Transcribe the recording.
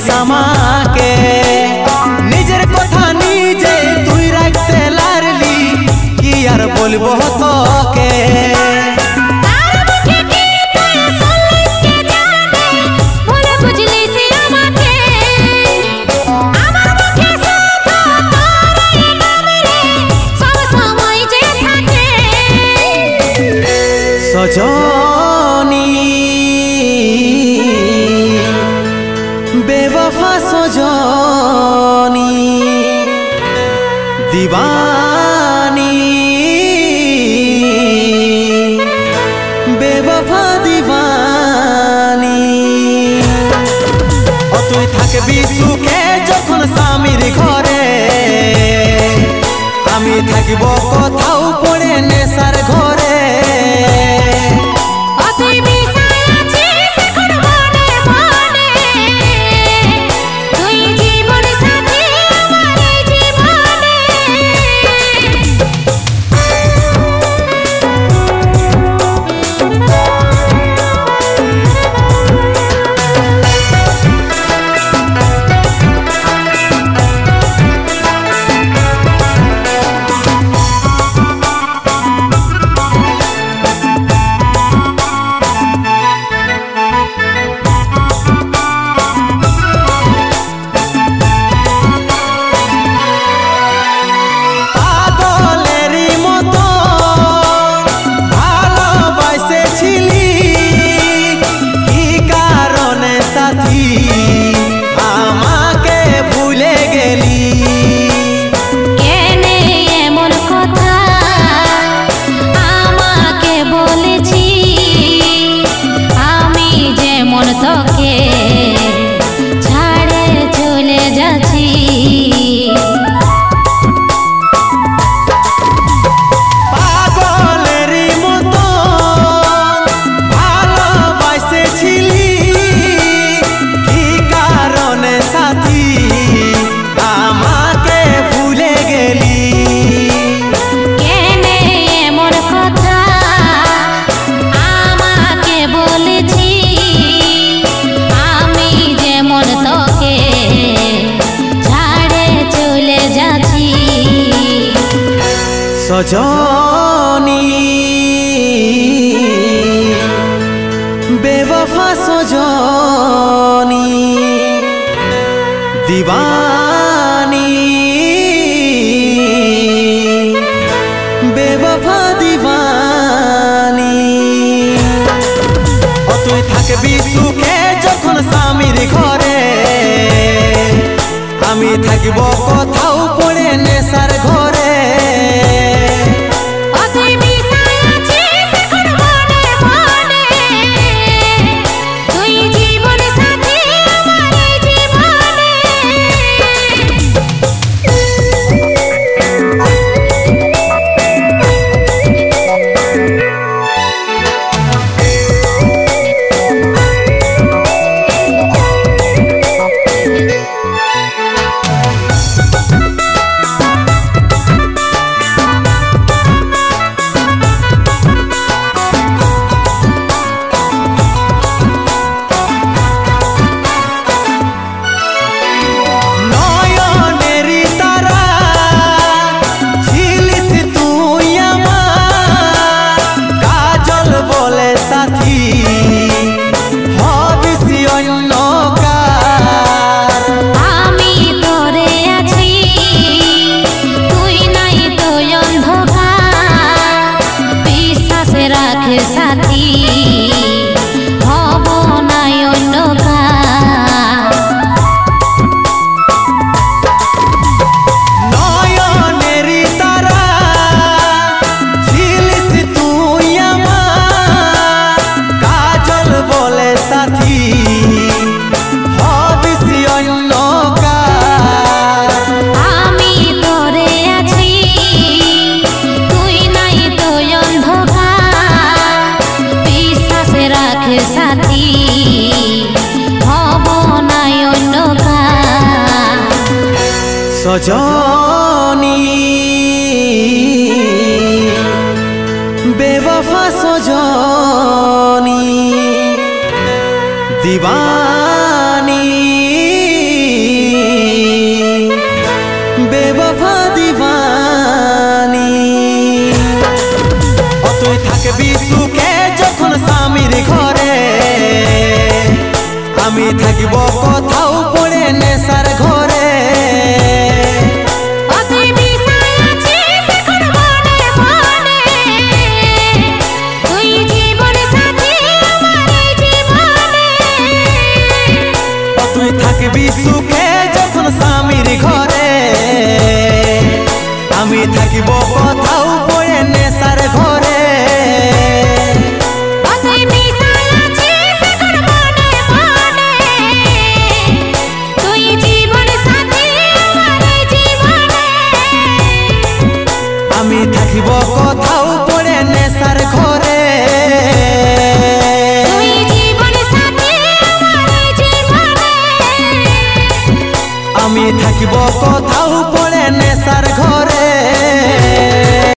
सामा के निजेर कथा निजे तुई राखते लारली कि यार बोलबो तो के सजनी बेवफा सजनी दीवानी बेवफा दीवानी तुई थाकबी सुखे जखन स्वामीर घरे आमी थाकिब कोथाओ पड़े नेशार घरे सजनी बेवफा सजनी दीवानी बेवफा दीवानी तुई थाकबी सुखे जखन स्वामीर घरे आमी थाकिब कोथाओ पड़े नेशार घरे सजनी बेवफा सजनी दीवानी বেওয়াফা দিবানি ও তুই থাকবি সুখে যখন স্বামীর ঘরে আমি থাকিব কোথাও পড়ে নেশার ঘরে তুই থাকবি সুখে যখন স্বামীর ঘরে আমি থাকিব